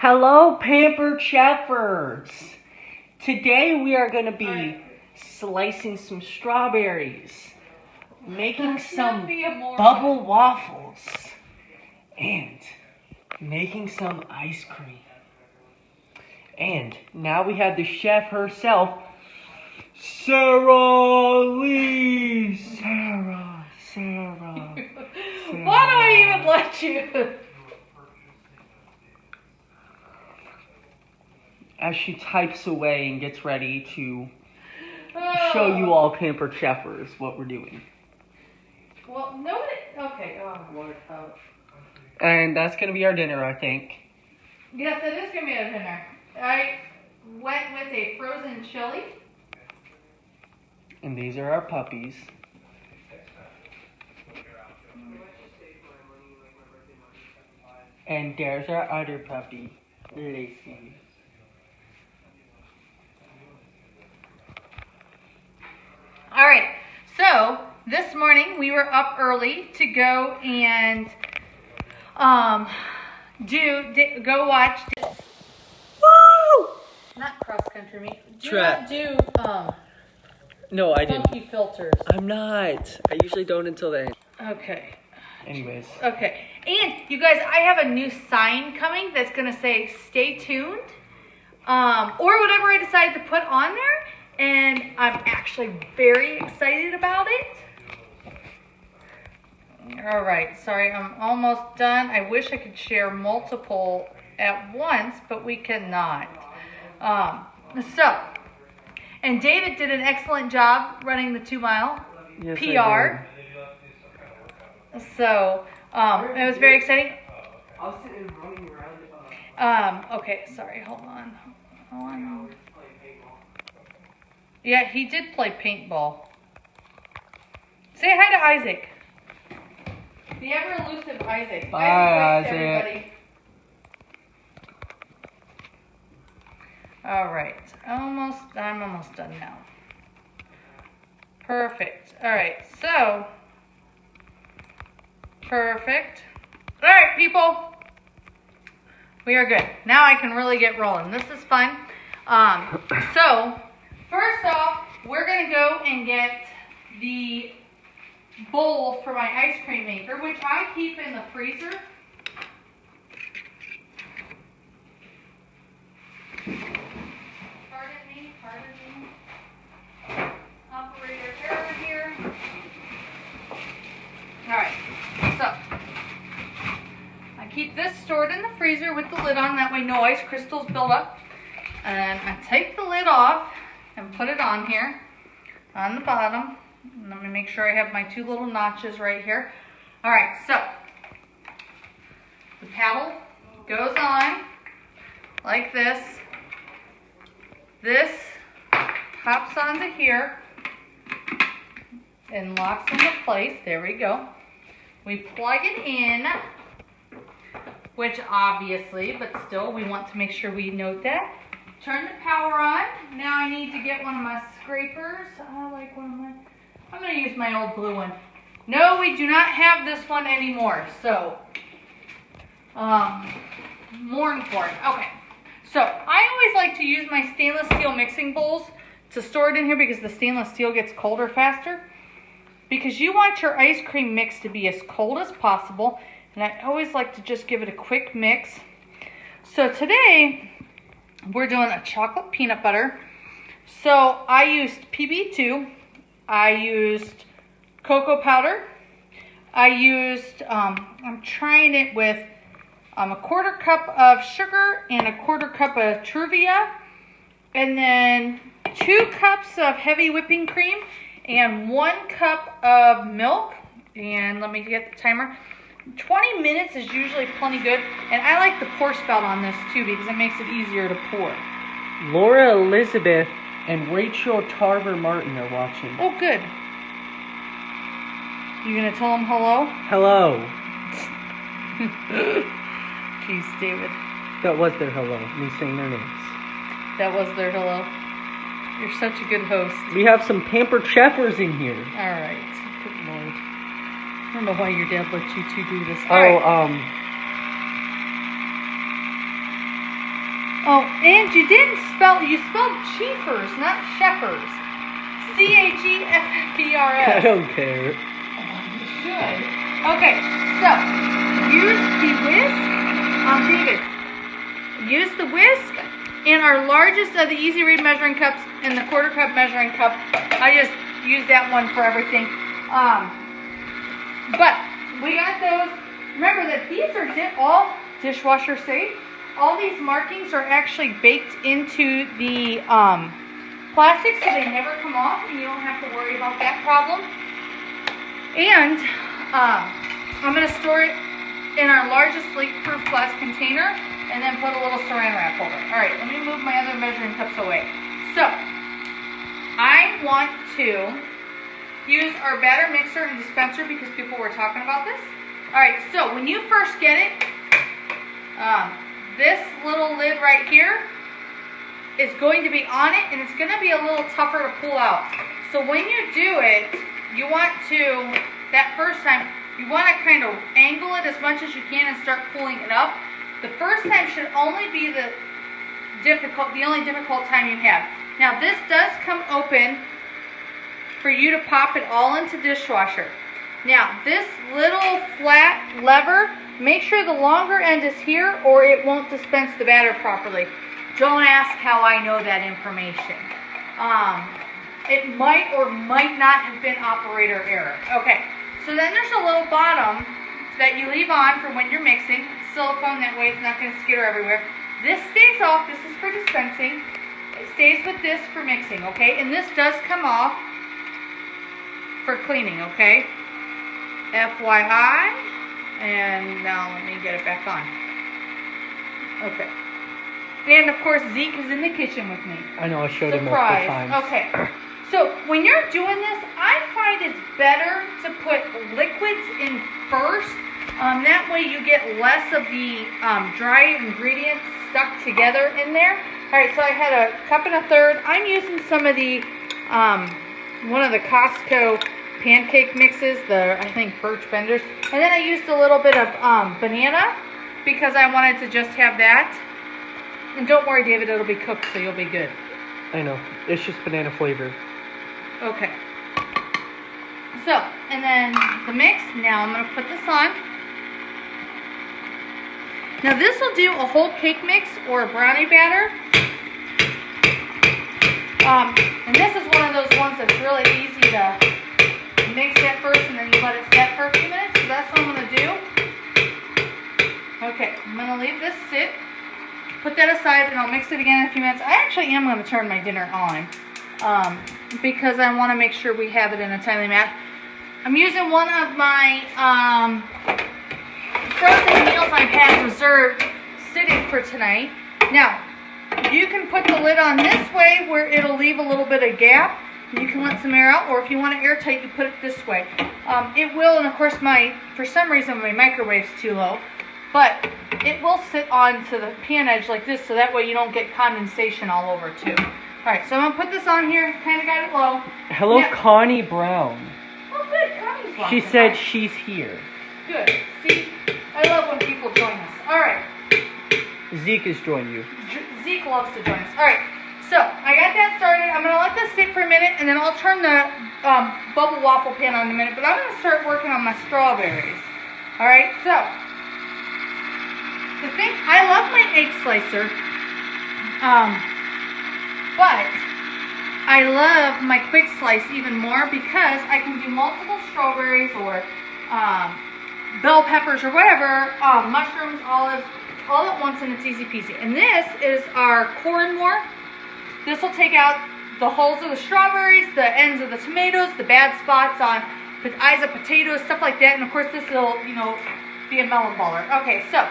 Hello, Pampered Shepherds. Today we are going to be slicing some strawberries, making some bubble waffles, and making some ice cream. And now we have the chef herself, Sarah Lee. Sarah. Why do I even let you? As she types away and gets ready to show you all Pampered Shepherds what we're doing. Well, nobody. Okay. Oh Lord. Oh. And that's gonna be our dinner, I think. Yes, it is gonna be our dinner. I went with a frozen chili. And these are our puppies. And there's our other puppy, Lacey. All right. So this morning we were up early to go and go watch. Woo! Not cross country meet. Track. Do No, I didn't. funky filters. I'm not. I usually don't until then. Okay. Anyways. Okay. And you guys, I have a new sign coming that's gonna say "Stay tuned," or whatever I decide to put on there. And I'm actually very excited about it. All right, sorry, I'm almost done. I wish I could share multiple at once, but we cannot. And David did an excellent job running the 2-mile Yes, PR. So it was very exciting. I was sitting running around. Okay, sorry, hold on. Yeah, he did play paintball. Say hi to Isaac. The ever elusive Isaac. Bye, Isaac. Everybody. All right, I'm almost done now. Perfect. All right, so perfect. All right, people, we are good. Now I can really get rolling. This is fun. So. First off, we're going to go and get the bowl for my ice cream maker, which I keep in the freezer. Pardon me. Operator error here. Alright, so I keep this stored in the freezer with the lid on, that way no ice crystals build up. And I take the lid off and put it on here, on the bottom. Let me make sure I have my 2 little notches right here. All right, so the paddle goes on like this. This pops onto here and locks into place. There we go. We plug it in, which obviously, but still, we want to make sure we note that. Turn the power on. Now I need to get one of my scrapers. I'm going to use my old blue one. No, we do not have this one anymore. So, mourn for it. Okay. So, I always like to use my stainless steel mixing bowls to store it in here because the stainless steel gets colder faster. Because you want your ice cream mix to be as cold as possible. And I always like to just give it a quick mix. So, today we're doing a chocolate peanut butter. So I used PB2. I used cocoa powder. I used, I'm trying it with a 1/4 cup of sugar and a 1/4 cup of Truvia. And then 2 cups of heavy whipping cream and 1 cup of milk. And let me get the timer. 20 minutes is usually plenty good, and I like the pour spout on this too because it makes it easier to pour. Laura Elizabeth and Rachel Tarver Martin are watching. Oh, good. You gonna tell them hello? Hello. Jeez, David. That was their hello. Me saying their names. That was their hello. You're such a good host. We have some Pampered Shepherds in here. All right. Good Lord. I don't know why your dad let you two do this. Oh, Oh, and you spelled Chiefers, not Sheffers. Cheffers. I don't care. You should. Okay, so use the whisk. David, use the whisk and our largest of the Easy Read measuring cups and the quarter cup measuring cup. I just use that one for everything. But we got those. Remember that these are all dishwasher safe. All these markings are actually baked into the plastic, so they never come off, and you don't have to worry about that problem. And I'm going to store it in our largest leak-proof glass container, and then put a little saran wrap over it. All right, let me move my other measuring cups away. So I want to use our batter mixer and dispenser because people were talking about this. All right, so when you first get it, this little lid right here is going to be on it, and it's going to be a little tougher to pull out. So when you do it, you want to, that first time, you want to kind of angle it as much as you can and start pulling it up. The first time should only be the only difficult time you have. Now this does come open for you to pop it all into dishwasher. Now this little flat lever, make sure the longer end is here or it won't dispense the batter properly. Don't ask how I know that information. It might or might not have been operator error. Okay, so then there's a little bottom that you leave on for when you're mixing. It's silicone, that way it's not going to skitter everywhere. This stays off. This is for dispensing. It stays with this for mixing, okay? And this does come off for cleaning, okay? FYI. And now let me get it back on. Okay. And of course Zeke is in the kitchen with me. I know, I showed him multiple times. Okay. So when you're doing this, I find it's better to put liquids in first. That way you get less of the dry ingredients stuck together in there. Alright, so I had a cup and a third. I'm using some of the, one of the Costco pancake mixes, I think birch benders. And then I used a little bit of banana because I wanted to just have that. And don't worry, David, it'll be cooked, so you'll be good. I know. It's just banana flavor. Okay. So, and then the mix. Now I'm going to put this on. Now this will do a whole cake mix or a brownie batter. And this is one of those ones that's really easy to mix it first and then you let it set for a few minutes. So that's what I'm going to do. Okay, I'm going to leave this sit. Put that aside and I'll mix it again in a few minutes. I actually am going to turn my dinner on because I want to make sure we have it in a timely manner. I'm using one of my frozen meals I've had reserved sitting for tonight. Now, you can put the lid on this way where it'll leave a little bit of gap. You can let some air out, or if you want it airtight, you put it this way. It will, and of course for some reason my microwave's too low, but it will sit onto the pan edge like this, so that way you don't get condensation all over too. Alright, so I'm going to put this on here, kind of got it low. Hello, now, Connie Brown. Oh good, Connie's watching. She said she's here. Good, see, I love when people join us. Alright. Zeke has joined you. Zeke loves to join us. Alright, so I got that started. I'm going to let this sit for a minute, and then I'll turn the bubble waffle pan on in a minute, but I'm going to start working on my strawberries. Alright, so the thing, I love my egg slicer, but I love my quick slice even more because I can do multiple strawberries or bell peppers or whatever, mushrooms, olives, all at once, and it's easy peasy. And this is our corn more. This will take out the holes of the strawberries, the ends of the tomatoes, the bad spots on the eyes of potatoes, stuff like that. And of course this will, be a melon baller. Okay, so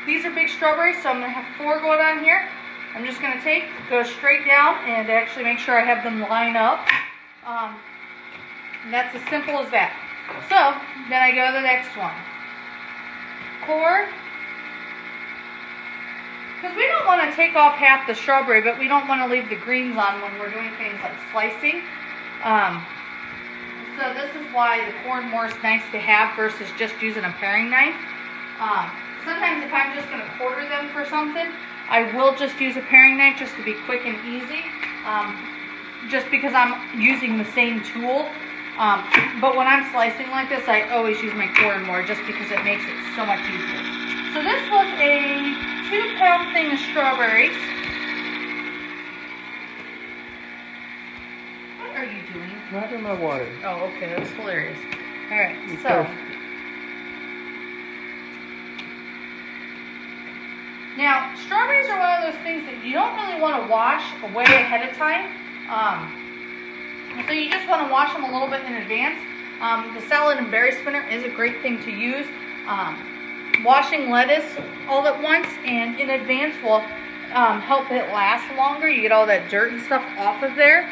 these are big strawberries, so I'm going to have 4 going on here. I'm just going to go straight down and actually make sure I have them line up. And that's as simple as that. So, then I go to the next one. Core. Because we don't want to take off half the strawberry, but we don't want to leave the greens on when we're doing things like slicing. So this is why the corn more is nice to have versus just using a paring knife. Sometimes if I'm just going to quarter them for something, I will just use a paring knife just to be quick and easy, just because I'm using the same tool. But when I'm slicing like this, I always use my core and more just because it makes it so much easier. So this was a 2-pound thing of strawberries. What are you doing? Grabbing my water. Oh, okay, that's hilarious. All right, You so thirsty. now strawberries are one of those things that you don't really want to wash way ahead of time. So you just want to wash them a little bit in advance. The salad and berry spinner is a great thing to use. Washing lettuce all at once and in advance will help it last longer. You get all that dirt and stuff off of there.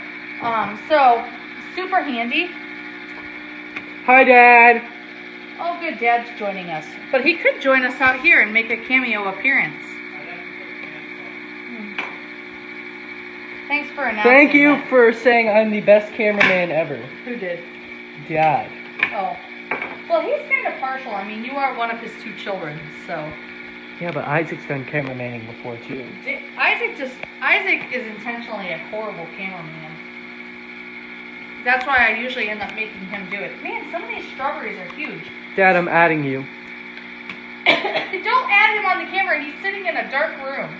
So super handy. Hi, Dad. Oh, good, Dad's joining us. But he could join us out here and make a cameo appearance. Thanks for announcing Thank you that. for saying I'm the best cameraman ever. Who did? Dad. Oh. Well, he's kind of partial. I mean, you are one of his 2 children, so. Yeah, but Isaac's done cameramanning before too. Isaac is intentionally a horrible cameraman. That's why I usually end up making him do it. Man, some of these strawberries are huge. Dad, I'm adding you. Don't add him on the camera. He's sitting in a dark room.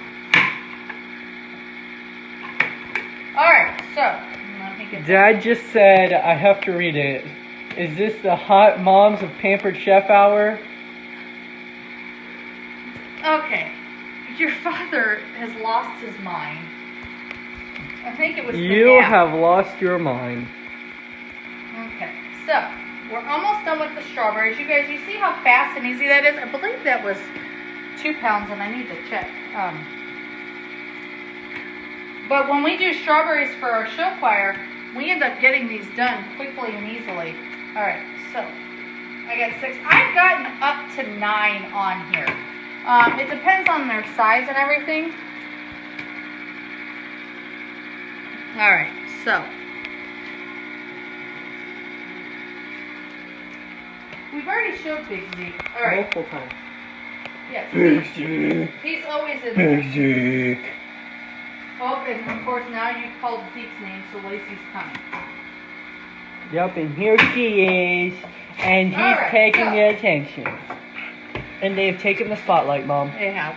Alright, so let me get Dad just said I have to read it. Is this the Hot Moms of Pampered Chef Hour? Okay. Your father has lost his mind. I think it was the You nap. have lost your mind. Okay, so we're almost done with the strawberries. You guys, you see how fast and easy that is? I believe that was 2 pounds, and I need to check. But when we do strawberries for our show choir, we end up getting these done quickly and easily. All right, so I got 6. I've gotten up to 9 on here. It depends on their size and everything. All right, so we've already showed Big Zeke. All right. Multiple times. Yes. Big Zeke. He's always in there. Big Zeke. Oh, and of course now you've called Zeke's name, so Lacey's coming. Yep, and here she is, and he's Alright, taking so- the attention. And they've taken the spotlight, Mom. They have.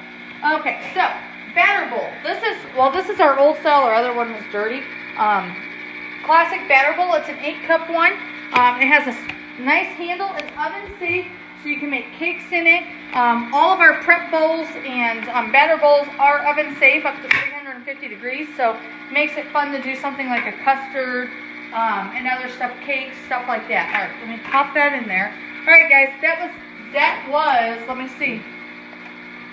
Okay, so batter bowl. This is our old style. Our other one was dirty. Classic batter bowl. It's an 8-cup one. It has a nice handle. It's oven safe, so you can make cakes in it. All of our prep bowls and batter bowls are oven safe up to 350 degrees, so it makes it fun to do something like a custard and other stuff, cakes, stuff like that. All right, let me pop that in there. All right, guys, that was, let me see.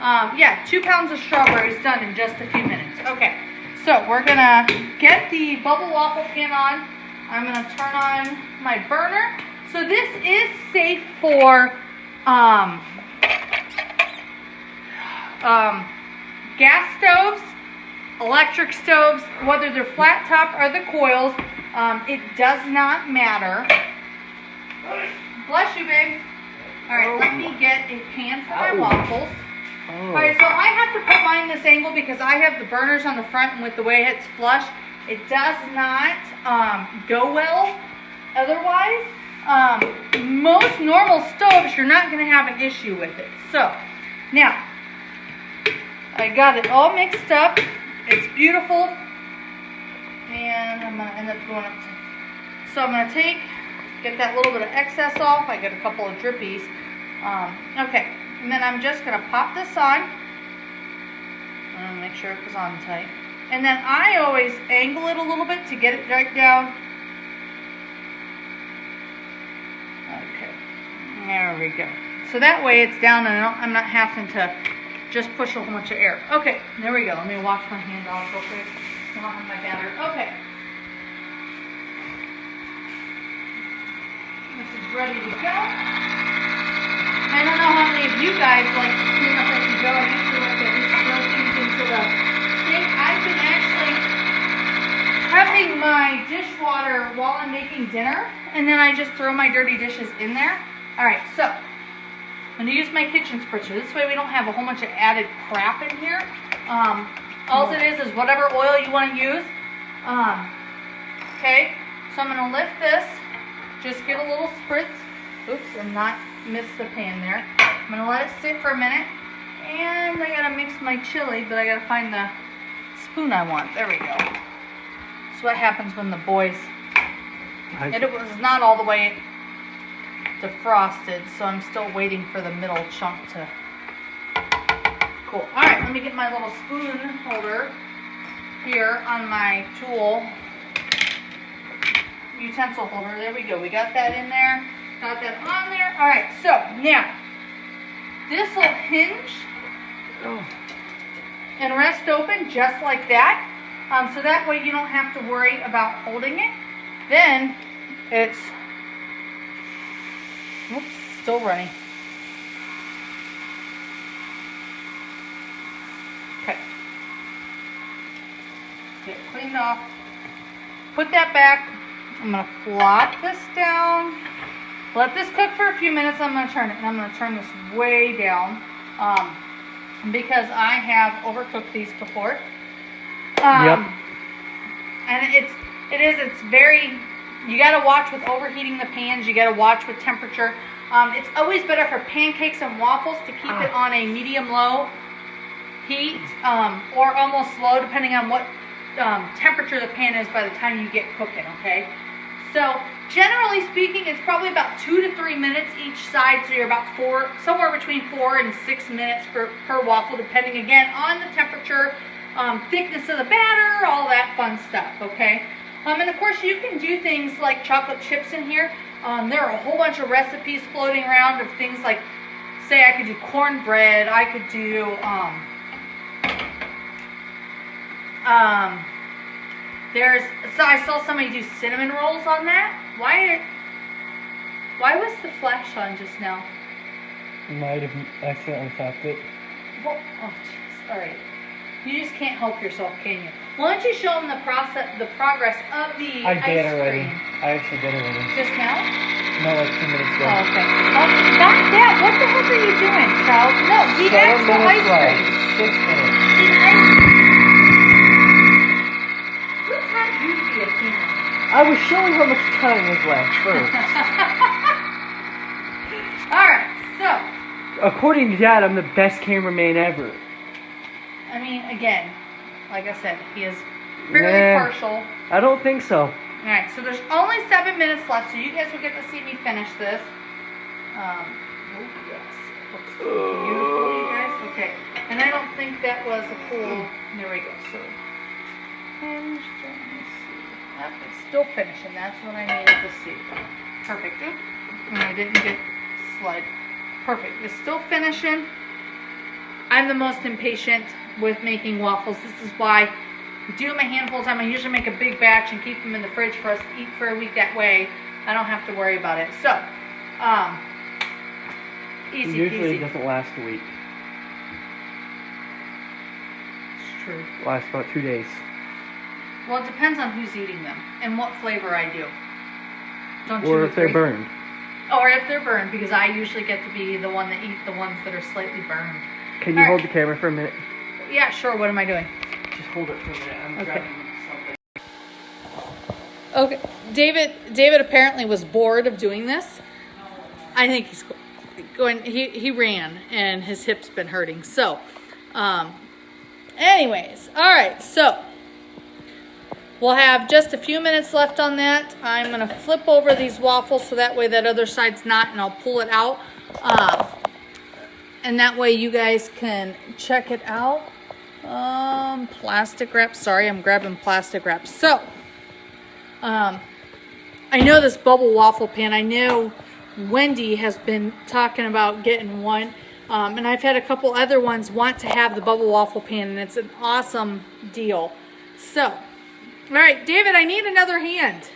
Yeah, 2 pounds of strawberries done in just a few minutes. Okay, so we're gonna get the bubble waffle pan on. I'm gonna turn on my burner. So this is safe for gas stoves, electric stoves, whether they're flat top or the coils. It does not matter. Bless you, babe. All right, let me get a pan for my waffles. Oh. All right, so I have to put mine this angle because I have the burners on the front, and with the way it's flush, it does not go well otherwise. Most normal stoves, you're not going to have an issue with it. So, now, I got it all mixed up. It's beautiful. And I'm going to end up going up to... So I'm going to get that little bit of excess off. I got a couple of drippies. Okay, and then I'm just going to pop this on. I'm going to make sure it goes on tight. And then I always angle it a little bit to get it right down. Okay, there we go. So that way it's down and I'm not having to just push a whole bunch of air. Okay, there we go. Let me wash my hands off real quick. I don't have my batter. Okay. This is ready to go. I don't know how many of you guys like to clean up as you go. I usually like to at least throw things into the sink. I've been actually prepping my dishwater while I'm making dinner, and then I just throw my dirty dishes in there. Alright, so I'm going to use my kitchen spritzer. This way we don't have a whole bunch of added crap in here. All it is whatever oil you want to use. Okay, so I'm going to lift this, just get a little spritz, oops, and not miss the pan there. I'm going to let it sit for a minute, and I got to mix my chili, but I got to find the spoon I want. There we go. That's what happens when the boys, and it was not all the way defrosted, so I'm still waiting for the middle chunk to, cool. All right, let me get my little spoon holder here on my tool utensil holder. There we go. We got that in there. Got that on there. All right. So now this will hinge and rest open just like that. So that way you don't have to worry about holding it. Then it's, oops, still running. Okay. Get it cleaned off. Put that back. I'm going to flop this down. Let this cook for a few minutes. I'm going to turn it. And I'm going to turn this way down because I have overcooked these before. Yep. And it's very, you got to watch with overheating the pans. You got to watch with temperature. It's always better for pancakes and waffles to keep it on a medium-low heat or almost low, depending on what temperature the pan is by the time you get cooking, okay? So, generally speaking, it's probably about 2 to 3 minutes each side, so you're about somewhere between 4 and 6 minutes per waffle, depending, again, on the temperature, thickness of the batter, all that fun stuff, okay? And, of course, you can do things like chocolate chips in here. There are a whole bunch of recipes floating around of things like, say, I could do cornbread, I could do, so I saw somebody do cinnamon rolls on that. Why was the flash on just now? Might have accidentally tapped it. Well, oh jeez, alright. You just can't help yourself, can you? Why don't you show them the progress of the I did ice already. cream? I actually did already. Just now? No, like 2 minutes ago. Oh, okay. Oh, not that. What the heck are you doing, child? No, the 7 actual minutes ice left. cream. 6 minutes. The ice cream. Who taught you to be a cameraman? I was showing how much time was left first. Alright, so. According to Dad, I'm the best cameraman ever. I mean, again, like I said, he is fairly partial. I don't think so. Alright, so there's only 7 minutes left, so you guys will get to see me finish this. Oh, yes. Looks beautiful, you guys. Okay, and I don't think that was a full. There we go. So, hinge, let me see. Yep, it's still finishing. That's what I needed to see. Perfect. And I didn't get slide. Perfect. It's still finishing. I'm the most impatient with making waffles. This is why I do them a handful of time. I usually make a big batch and keep them in the fridge for us to eat for a week. That way, I don't have to worry about it. So, easy Usually peasy. it doesn't last a week. It's true. It lasts about 2 days. Well, it depends on who's eating them and what flavor I do. Don't you Or if they're agree? burned. Or if they're burned, because I usually get to be the one that eat the ones that are slightly burned. Can you hold the camera for a minute? Yeah, sure. What am I doing? Just hold it for a minute. I'm grabbing something. Okay, David apparently was bored of doing this. I think he's going. He ran and his hip's been hurting. So, anyways, all right. So we'll have just a few minutes left on that. I'm gonna flip over these waffles so that way that other side's not, and I'll pull it out. And that way you guys can check it out. Plastic wrap. Sorry, I'm grabbing plastic wrap. So, I know this bubble waffle pan. I know Wendy has been talking about getting one. And I've had a couple other ones want to have the bubble waffle pan, and it's an awesome deal. So, all right, David, I need another hand.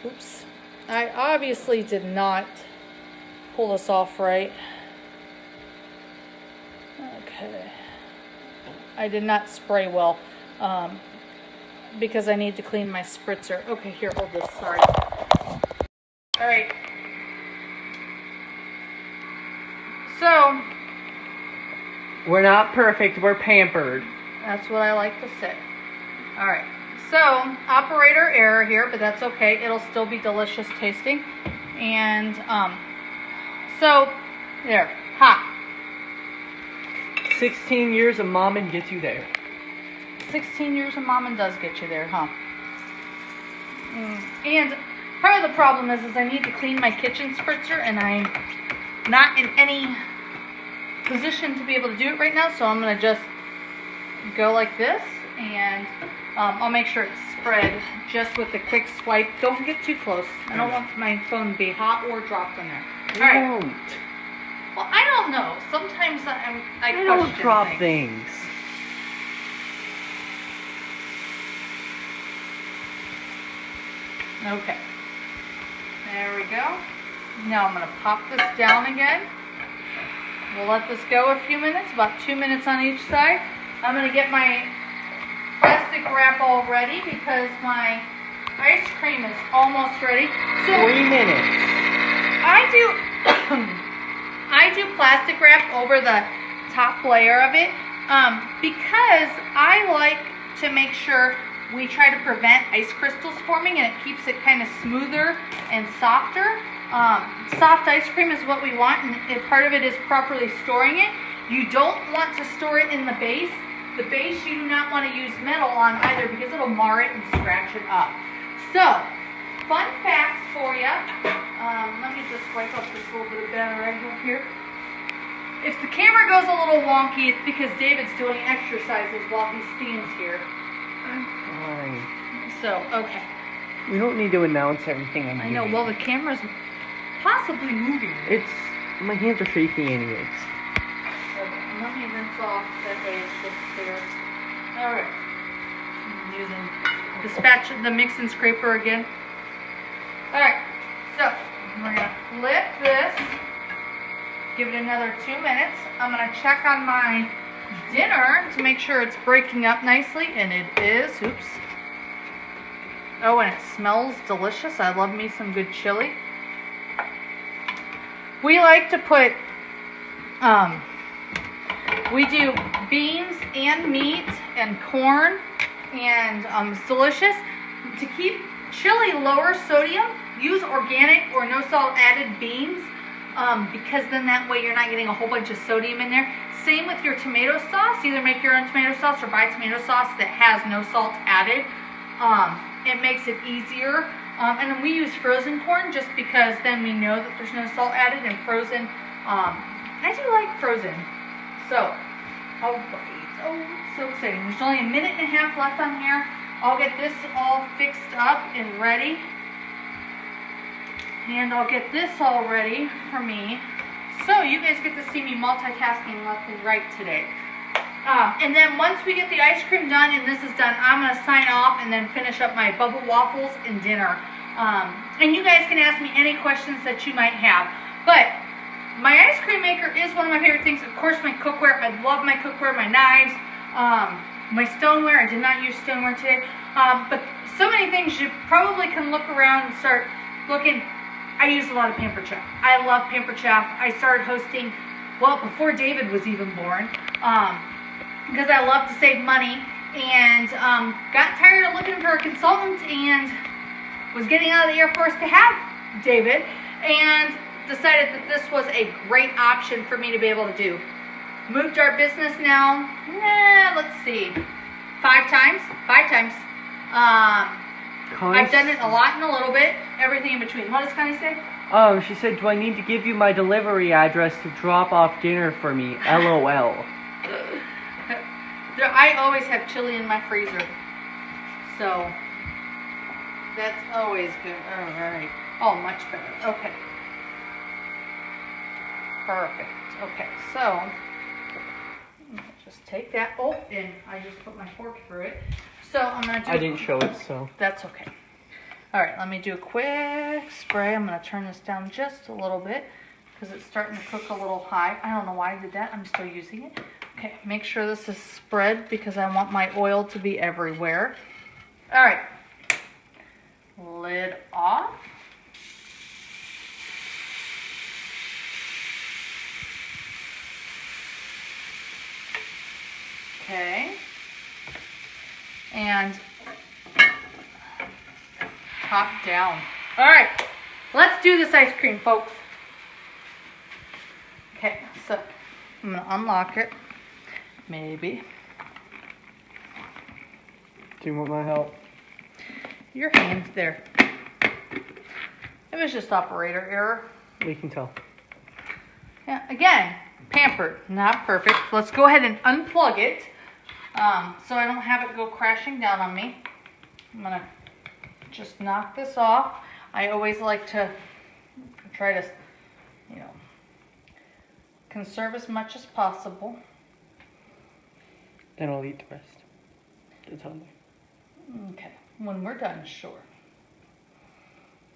Oops. I obviously did not pull this off right. Okay. I did not spray well because I need to clean my spritzer. Okay, here, hold this. Sorry. All right. So, We're not perfect. We're pampered. That's what I like to say. All right. So, operator error here, but that's okay. It'll still be delicious tasting. And, so, there. Hot. 16 years of momming gets you there. 16 years of momming does get you there, huh? And part of the problem is I need to clean my kitchen spritzer, and I'm not in any position to be able to do it right now, so I'm going to just go like this, and I'll make sure it's spread just with a quick swipe. Don't get too close. I don't want my phone to be hot or dropped in there. All right. Won't. Well, I don't know. Sometimes I don't question drop things. things. Okay. There we go. Now I'm going to pop this down again. We'll let this go a few minutes, about 2 minutes on each side. I'm going to get my plastic wrap all ready because my ice cream is almost ready. So 3 minutes. I do plastic wrap over the top layer of it because I like to make sure we try to prevent ice crystals forming, and it keeps it kind of smoother and softer. Soft ice cream is what we want, and if part of it is properly storing it. You don't want to store it in the base. The base you do not want to use metal on either because it'll mar it and scratch it up. So, fun facts for you. Let me just wipe up this little bit of batter I have here. If the camera goes a little wonky, it's because David's doing exercises while he stands here. I'm fine. So, okay. We don't need to announce everything I'm I know, doing. well, the camera's possibly moving. My hands are shaking anyways. Okay, let me rinse off that way it's just clear. Alright. I'm using the mix and scraper again. Alright, so we're going to flip this. Give it another 2 minutes. I'm going to check on my dinner to make sure it's breaking up nicely, and it is. Oops. Oh, and it smells delicious. I love me some good chili. We like to put, we do beans and meat and corn, and it's delicious. To keep chili lower sodium, use organic or no salt added beans, because then that way you're not getting a whole bunch of sodium in there. Same with your tomato sauce. Either make your own tomato sauce or buy tomato sauce that has no salt added. It makes it easier. And then we use frozen corn just because then we know that there's no salt added, and frozen, I do like frozen. So, oh, it's so exciting. There's only a minute and a half left on here. I'll get this all fixed up and ready. And I'll get this all ready for me. So you guys get to see me multitasking left and right today. And then once we get the ice cream done and this is done, I'm going to sign off and then finish up my bubble waffles and dinner. And you guys can ask me any questions that you might have. But my ice cream maker is one of my favorite things. Of course, my cookware. I love my cookware, my knives, my stoneware. I did not use stoneware today. But so many things you probably can look around and start looking. I use a lot of Pampered Chef. I love Pampered Chef. I started hosting, well, before David was even born. Because I love to save money, and got tired of looking for a consultant, and was getting out of the Air Force to have David, and decided that this was a great option for me to be able to do. Moved our business now, let's see, 5 times. I've done it a lot and a little bit, everything in between. What does Connie say? She said, do I need to give you my delivery address to drop off dinner for me? LOL. I always have chili in my freezer, so that's always good. All right. Oh, much better. Okay. Perfect. Okay, so just take that. Oh, and I just put my fork through it. So I'm going to do... I didn't show it, so... That's okay. All right, let me do a quick spray. I'm going to turn this down just a little bit because it's starting to cook a little high. I don't know why I did that. I'm still using it. Okay, make sure this is spread because I want my oil to be everywhere. All right, lid off. Okay. And top down. All right, let's do this ice cream, folks. Okay, so I'm gonna unlock it. Maybe. Do you want my help? Your hand's there. It was just operator error. We can tell. Yeah, again, Pampered, not perfect. Let's go ahead and unplug it so I don't have it go crashing down on me. I'm gonna just knock this off. I always like to try to, you know, conserve as much as possible. Then I'll eat the rest. It's on there. Okay, when we're done, sure.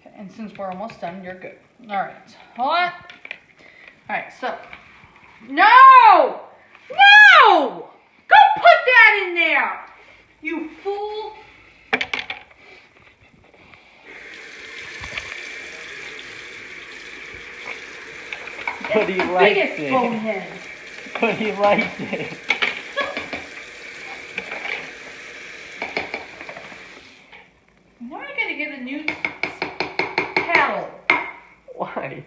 Okay, and since we're almost done, you're good. All right, hold on. All right, so, no! No! Go put that in there, you fool! But he likes Biggest it. bonehead. But he likes it. Now I gotta get a new paddle. Why?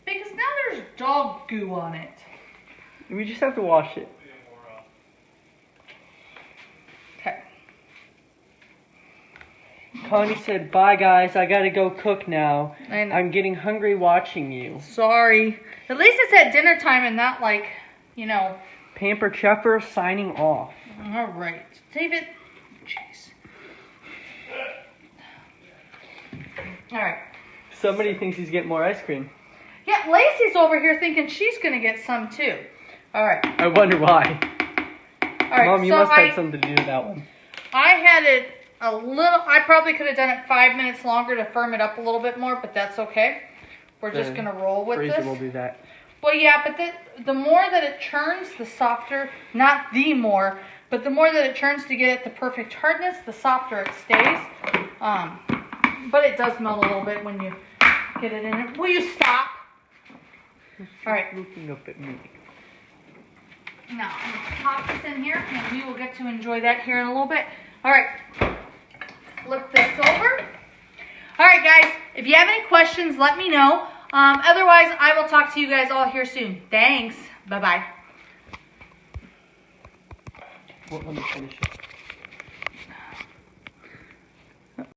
Because now there's dog goo on it. We just have to wash it. Okay. Connie said, bye guys, I gotta go cook now. I know. I'm getting hungry watching you. Sorry. At least it's at dinner time and not like, you know. Pampered Cheffer signing off. All right. David. Jeez. All right. Somebody thinks he's getting more ice cream. Yeah, Lacey's over here thinking she's going to get some too. All right. I wonder why. All right. Mom, you so must have had something to do with that one. I had it a little, I probably could have done it 5 minutes longer to firm it up a little bit more, but that's okay. We're just going to roll with Freezer this. will do that. Well, yeah, but the more that it churns, the softer, not the more, but the more that it churns to get it the perfect hardness, the softer it stays. But it does melt a little bit when you get it in it. Will you stop? All right. Looking up at me. Now, I'm going to pop this in here, and we will get to enjoy that here in a little bit. All right. Flip this over. All right, guys. If you have any questions, let me know. Otherwise, I will talk to you guys all here soon. Thanks. Bye-bye. Well, let me finish it.